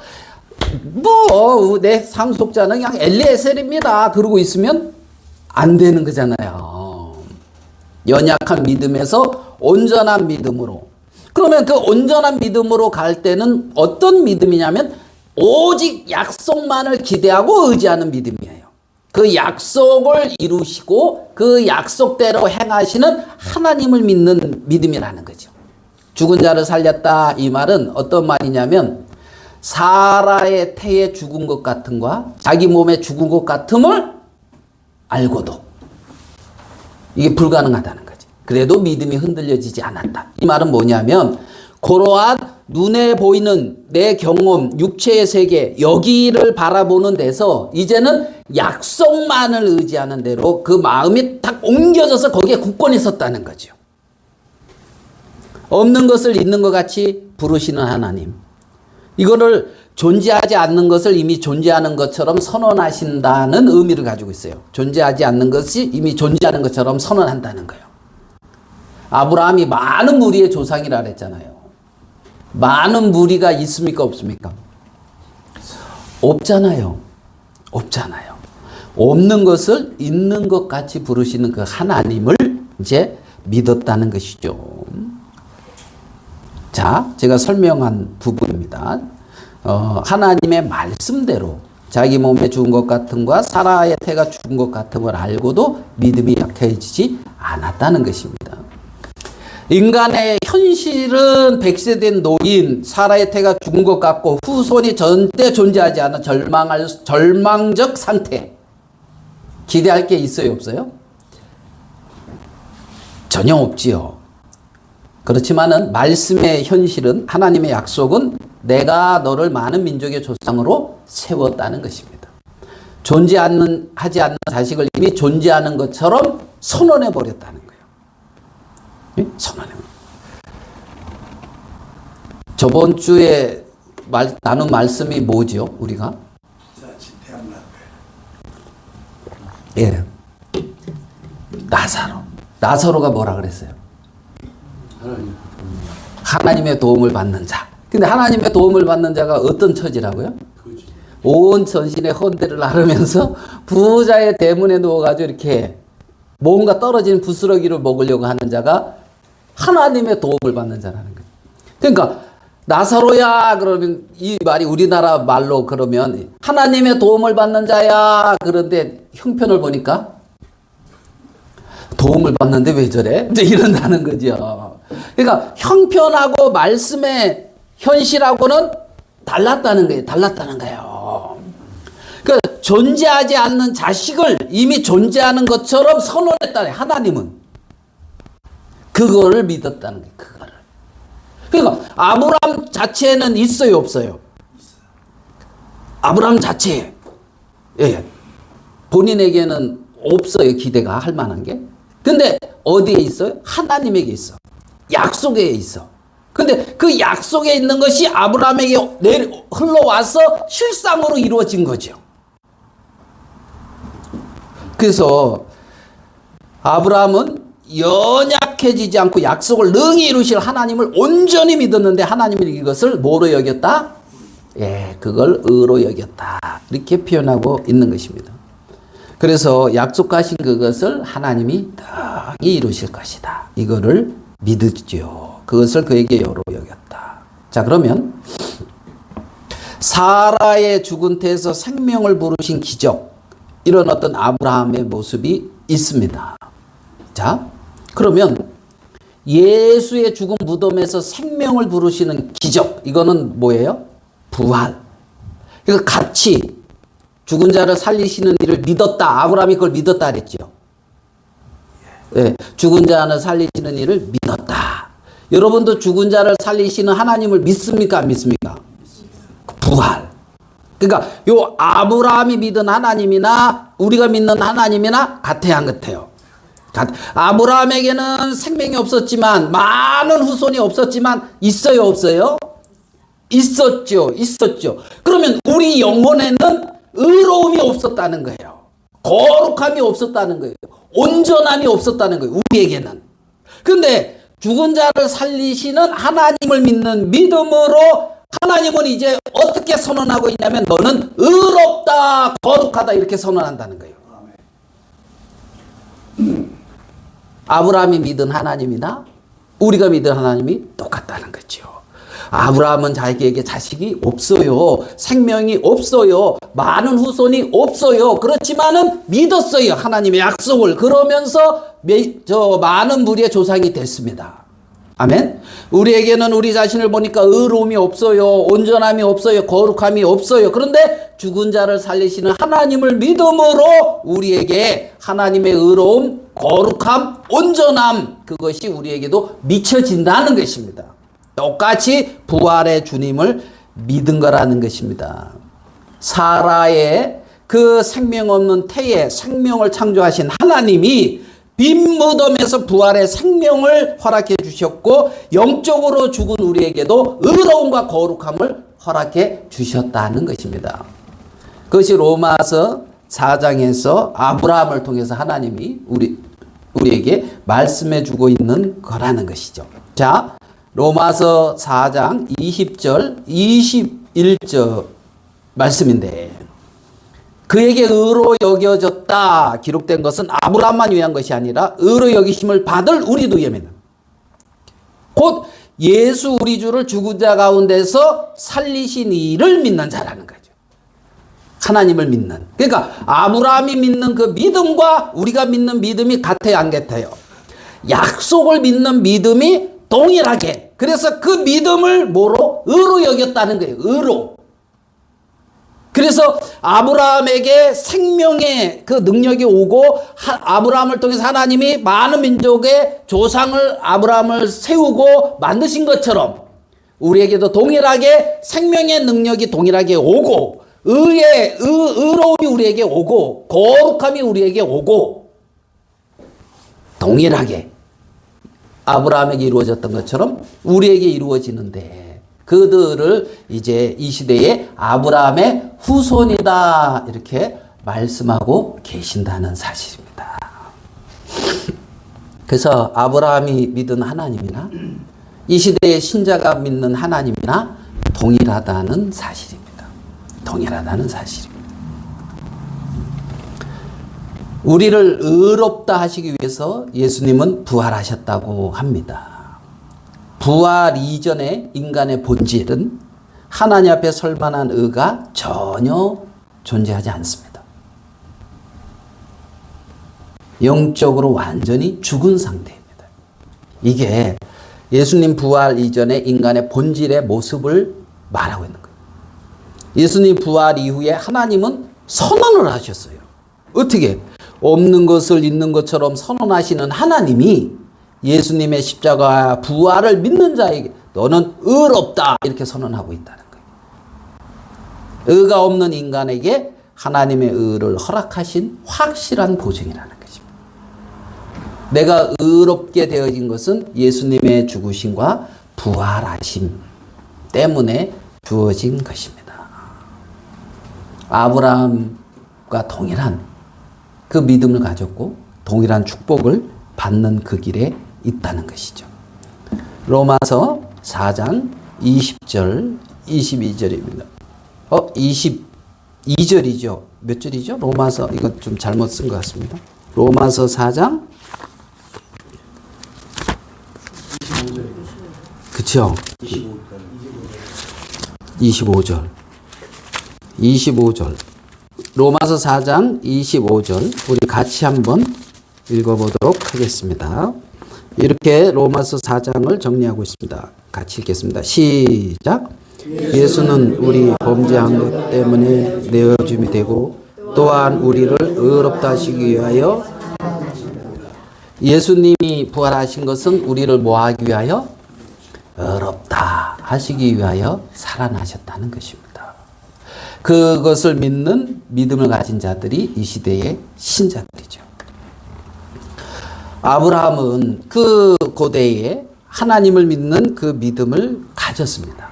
내 상속자는 그냥 엘리에셀입니다. 그러고 있으면 안 되는 거잖아요. 연약한 믿음에서 온전한 믿음으로. 그러면 그 온전한 믿음으로 갈 때는 어떤 믿음이냐면 오직 약속만을 기대하고 의지하는 믿음이에요. 그 약속을 이루시고 그 약속대로 행하시는 하나님을 믿는 믿음이라는 거죠. 죽은 자를 살렸다 이 말은 어떤 말이냐면 사라의 태에 죽은 것 같음과 자기 몸에 죽은 것 같음을 알고도 이게 불가능하다는 거지. 그래도 믿음이 흔들려지지 않았다. 이 말은 뭐냐면 그러한 눈에 보이는 내 경험, 육체의 세계 여기를 바라보는 데서 이제는 약속만을 의지하는 대로 그 마음이 딱 옮겨져서 거기에 굳건히 섰다는 거죠. 없는 것을 있는 것 같이 부르시는 하나님. 이거를 존재하지 않는 것을 이미 존재하는 것처럼 선언하신다는 의미를 가지고 있어요. 존재하지 않는 것이 이미 존재하는 것처럼 선언한다는 거예요. 아브라함이 많은 무리의 조상이라 그랬잖아요. 많은 무리가 있습니까? 없습니까? 없잖아요. 없잖아요. 없는 것을 있는 것 같이 부르시는 그 하나님을 이제 믿었다는 것이죠. 자, 제가 설명한 부분입니다. 하나님의 말씀대로 자기 몸에 죽은 것 같은 것과 사라의 태가 죽은 것 같은 걸 알고도 믿음이 약해지지 않았다는 것입니다. 인간의 현실은 100세 된 노인 사라의 태가 죽은 것 같고 후손이 절대 존재하지 않은 절망적 상태. 기대할 게 있어요, 없어요? 전혀 없지요. 그렇지만은 말씀의 현실은, 하나님의 약속은 내가 너를 많은 민족의 조상으로 세웠다는 것입니다. 하지 않는 자식을 이미 존재하는 것처럼 선언해 버렸다는 거예요. 예? 선언해. 저번 주에 나눈 말씀이 뭐죠, 우리가? 예. 나사로가 뭐라 그랬어요? 하나님의 도움을 받는 자. 근데 하나님의 도움을 받는 자가 어떤 처지라고요? 온 전신에 헌대를 앓으면서 부자의 대문에 누워가지고 이렇게 뭔가 떨어진 부스러기를 먹으려고 하는 자가 하나님의 도움을 받는 자라는 거예요. 그러니까 나사로야 그러면 이 말이 우리나라 말로 그러면 하나님의 도움을 받는 자야. 그런데 형편을 보니까 도움을 받는데 왜 저래? 이제 이런다는 거죠. 그러니까 형편하고 말씀의 현실하고는 달랐다는 거예요. 그러니까 존재하지 않는 자식을 이미 존재하는 것처럼 선언했다네. 하나님은 그거를 믿었다는 거예요. 그거를. 그러니까 아브라함 자체는 있어요, 없어요? 아브라함 자체, 예, 본인에게는 없어요. 기대가 할 만한 게. 근데 어디에 있어요? 하나님에게 있어. 약속에 있어. 근데 그 약속에 있는 것이 아브라함에게 흘러와서 실상으로 이루어진 거죠. 그래서 아브라함은 연약해지지 않고 약속을 능히 이루실 하나님을 온전히 믿었는데 하나님이 이것을 뭐로 여겼다? 예, 그걸 의로 여겼다. 이렇게 표현하고 있는 것입니다. 그래서 약속하신 그것을 하나님이 능히 이루실 것이다. 이거를 믿으죠. 그것을 그에게 의로 여겼다. 자, 그러면 사라의 죽은 태에서 생명을 부르신 기적, 이런 어떤 아브라함의 모습이 있습니다. 자, 그러면 예수의 죽은 무덤에서 생명을 부르시는 기적, 이거는 뭐예요? 부활. 그러니까 같이 죽은 자를 살리시는 일을 믿었다. 아브라함이 그걸 믿었다 그랬죠. 네, 죽은 자를 살리시는 일을 믿었다. 여러분도 죽은 자를 살리시는 하나님을 믿습니까? 안 믿습니까? 부활. 그러니까 요 아브라함이 믿은 하나님이나 우리가 믿는 하나님이나 같아요, 안 같아요? 아브라함에게는 생명이 없었지만, 많은 후손이 없었지만 있어요, 없어요? 있었죠. 그러면 우리 영혼에는 의로움이 없었다는 거예요. 거룩함이 없었다는 거예요. 온전함이 없었다는 거예요, 우리에게는. 근데 죽은 자를 살리시는 하나님을 믿는 믿음으로 하나님은 이제 어떻게 선언하고 있냐면 너는 의롭다, 거룩하다 이렇게 선언한다는 거예요. 아브라함이 믿은 하나님이나 우리가 믿은 하나님이 똑같다는 거죠. 아브라함은 자기에게 자식이 없어요. 생명이 없어요. 많은 후손이 없어요. 그렇지만은 믿었어요. 하나님의 약속을. 그러면서 많은 무리의 조상이 됐습니다. 아멘. 우리에게는 우리 자신을 보니까 의로움이 없어요. 온전함이 없어요. 거룩함이 없어요. 그런데 죽은 자를 살리시는 하나님을 믿음으로 우리에게 하나님의 의로움, 거룩함, 온전함, 그것이 우리에게도 미쳐진다는 것입니다. 똑같이 부활의 주님을 믿은 거라는 것입니다. 사라의 그 생명 없는 태에 생명을 창조하신 하나님이 빈 무덤에서 부활의 생명을 허락해 주셨고, 영적으로 죽은 우리에게도 의로움과 거룩함을 허락해 주셨다는 것입니다. 그것이 로마서 4장에서 아브라함을 통해서 하나님이 우리에게 말씀해 주고 있는 거라는 것이죠. 자, 로마서 4장 20절, 21절 말씀인데, 그에게 의로 여겨졌다 기록된 것은 아브라함만 위한 것이 아니라 의로 여기심을 받을 우리도 위함이다. 곧 예수 우리 주를 죽은 자 가운데서 살리신 이를 믿는 자라는 거죠. 하나님을 믿는. 그러니까 아브라함이 믿는 그 믿음과 우리가 믿는 믿음이 같아요, 안 같아요? 약속을 믿는 믿음이 동일하게. 그래서 그 믿음을 뭐로? 의로 여겼다는 거예요. 의로. 그래서 아브라함에게 생명의 그 능력이 오고 아브라함을 통해서 하나님이 많은 민족의 조상을 아브라함을 세우고 만드신 것처럼 우리에게도 동일하게 생명의 능력이 동일하게 오고 의로움이 우리에게 오고 거룩함이 우리에게 오고 동일하게 아브라함에게 이루어졌던 것처럼 우리에게 이루어지는데 그들을 이제 이 시대에 아브라함의 후손이다 이렇게 말씀하고 계신다는 사실입니다. 그래서 아브라함이 믿은 하나님이나 이 시대의 신자가 믿는 하나님이나 동일하다는 사실입니다. 동일하다는 사실입니다. 우리를 의롭다 하시기 위해서 예수님은 부활하셨다고 합니다. 부활 이전의 인간의 본질은 하나님 앞에 설 만한 의가 전혀 존재하지 않습니다. 영적으로 완전히 죽은 상태입니다. 이게 예수님 부활 이전의 인간의 본질의 모습을 말하고 있는 거예요. 예수님 부활 이후에 하나님은 선언을 하셨어요. 어떻게? 없는 것을 있는 것처럼 선언하시는 하나님이 예수님의 십자가 부활을 믿는 자에게 너는 의롭다 이렇게 선언하고 있다는 거예요. 의가 없는 인간에게 하나님의 의를 허락하신 확실한 보증이라는 것입니다. 내가 의롭게 되어진 것은 예수님의 죽으심과 부활하심 때문에 주어진 것입니다. 아브라함과 동일한 그 믿음을 가졌고 동일한 축복을 받는 그 길에 있다는 것이죠. 로마서 4장 20절 22절입니다. 22절이죠. 몇 절이죠? 로마서 이거 좀 잘못 쓴 것 같습니다. 로마서 4장 25절. 그쵸? 25절. 25절. 로마서 4장 25절 우리 같이 한번 읽어보도록 하겠습니다. 이렇게 로마서 4장을 정리하고 있습니다. 같이 읽겠습니다. 시작. 예수는 우리 범죄한 것 때문에 내어줌이 되고 또한 우리를 의롭다 하시기 위하여 예수님이 부활하신 것은 우리를 뭐하기 위하여? 의롭다 하시기 위하여 살아나셨다는 것입니다. 그것을 믿는 믿음을 가진 자들이 이 시대의 신자들이죠. 아브라함은 그 고대에 하나님을 믿는 그 믿음을 가졌습니다.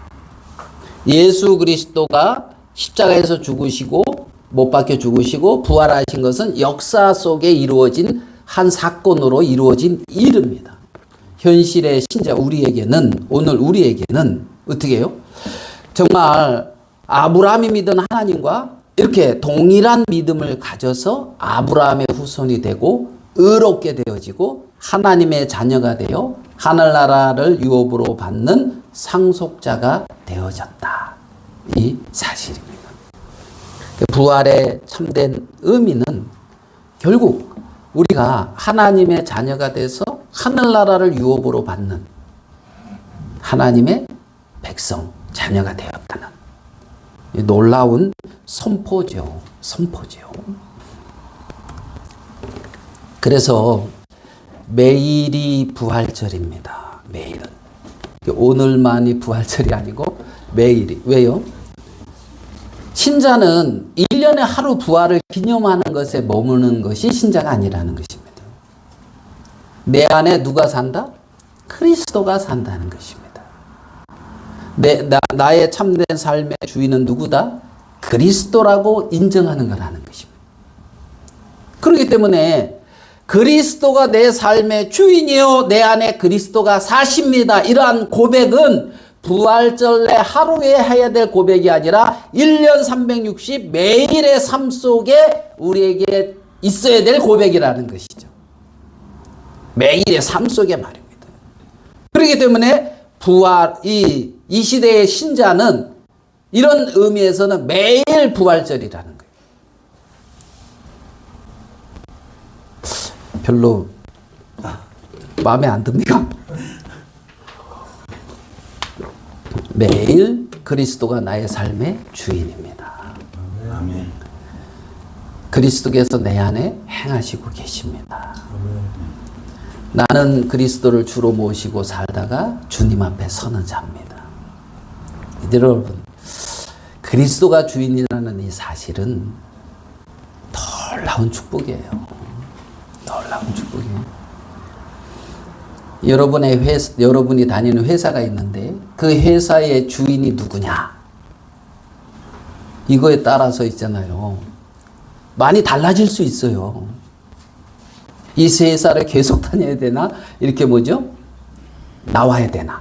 예수 그리스도가 십자가에서 죽으시고 못 박혀 죽으시고 부활하신 것은 역사 속에 이루어진 한 사건으로 이루어진 일입니다. 현실의 신자 우리에게는 오늘 우리에게는 어떻게 해요? 정말 아브라함이 믿은 하나님과 이렇게 동일한 믿음을 가져서 아브라함의 후손이 되고 의롭게 되어지고 하나님의 자녀가 되어 하늘나라를 유업으로 받는 상속자가 되어졌다. 이 사실입니다. 부활의 참된 의미는 결국 우리가 하나님의 자녀가 돼서 하늘나라를 유업으로 받는 하나님의 백성, 자녀가 되었다는 놀라운 선포죠. 선포죠. 그래서 매일이 부활절입니다. 매일은. 오늘만이 부활절이 아니고 매일이. 왜요? 신자는 1년에 하루 부활을 기념하는 것에 머무는 것이 신자가 아니라는 것입니다. 내 안에 누가 산다? 그리스도가 산다는 것입니다. 나의 참된 삶의 주인은 누구다? 그리스도라고 인정하는 거라는 것입니다. 그렇기 때문에 그리스도가 내 삶의 주인이요 내 안에 그리스도가 사십니다. 이러한 고백은 부활절 내 하루에 해야 될 고백이 아니라 1년 360 매일의 삶 속에 우리에게 있어야 될 고백이라는 것이죠. 매일의 삶 속에 말입니다. 그렇기 때문에 부활, 이 시대의 신자는 이런 의미에서는 매일 부활절이라는 거예요. 별로 마음에 안 듭니까? 매일 그리스도가 나의 삶의 주인입니다. 아멘. 그리스도께서 내 안에 행하시고 계십니다. 나는 그리스도를 주로 모시고 살다가 주님 앞에 서는 자입니다. 여러분, 그리스도가 주인이라는 이 사실은 놀라운 축복이에요. 놀라운 축복이에요. 여러분이 다니는 회사가 있는데 그 회사의 주인이 누구냐? 이거에 따라서 있잖아요. 많이 달라질 수 있어요. 이 회사를 계속 다녀야 되나? 이렇게 뭐죠? 나와야 되나?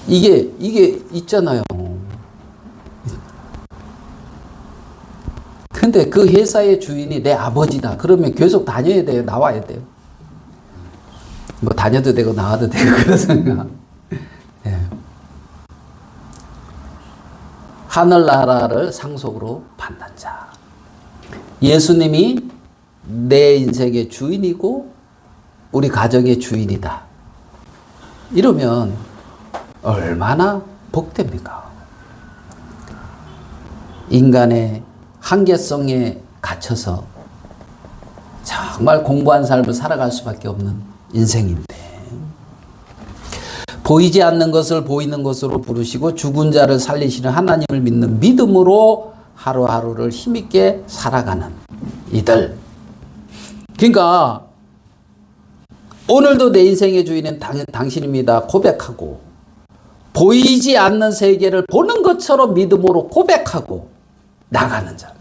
이게 있잖아요. 근데 그 회사의 주인이 내 아버지다. 그러면 계속 다녀야 돼요? 나와야 돼요? 뭐 다녀도 되고 나와도 되고 그러니까. 예. 하늘나라를 상속으로 받는 자. 예수님이 내 인생의 주인이고 우리 가정의 주인이다. 이러면 얼마나 복됩니까? 인간의 한계성에 갇혀서 정말 공고한 삶을 살아갈 수밖에 없는 인생인데, 보이지 않는 것을 보이는 것으로 부르시고 죽은 자를 살리시는 하나님을 믿는 믿음으로 하루하루를 힘있게 살아가는 이들. 그러니까 오늘도 내 인생의 주인은 당신입니다 고백하고, 보이지 않는 세계를 보는 것처럼 믿음으로 고백하고 나가는 자.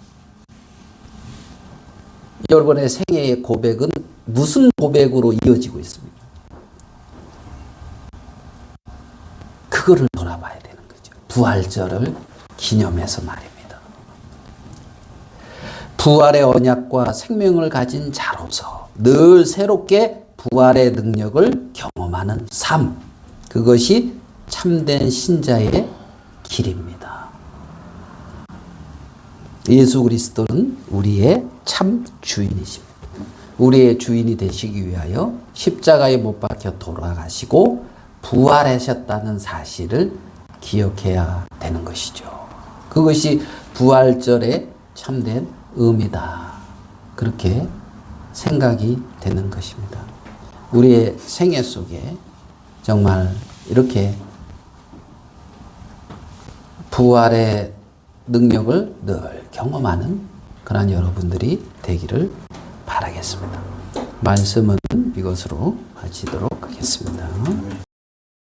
여러분의 생애의 고백은 무슨 고백으로 이어지고 있습니까? 그거를 돌아봐야 되는 거죠. 부활절을 기념해서 말입니다. 부활의 언약과 생명을 가진 자로서 늘 새롭게 부활의 능력을 경험하는 삶. 그것이 참된 신자의 길입니다. 예수 그리스도는 우리의 참 주인이십니다. 우리의 주인이 되시기 위하여 십자가에 못 박혀 돌아가시고 부활하셨다는 사실을 기억해야 되는 것이죠. 그것이 부활절의 참된 의미다. 그렇게 생각이 되는 것입니다. 우리의 생애 속에 정말 이렇게 부활의 능력을 늘 경험하는 그런 여러분들이 되기를 바라겠습니다. 말씀은 이것으로 마치도록 하겠습니다.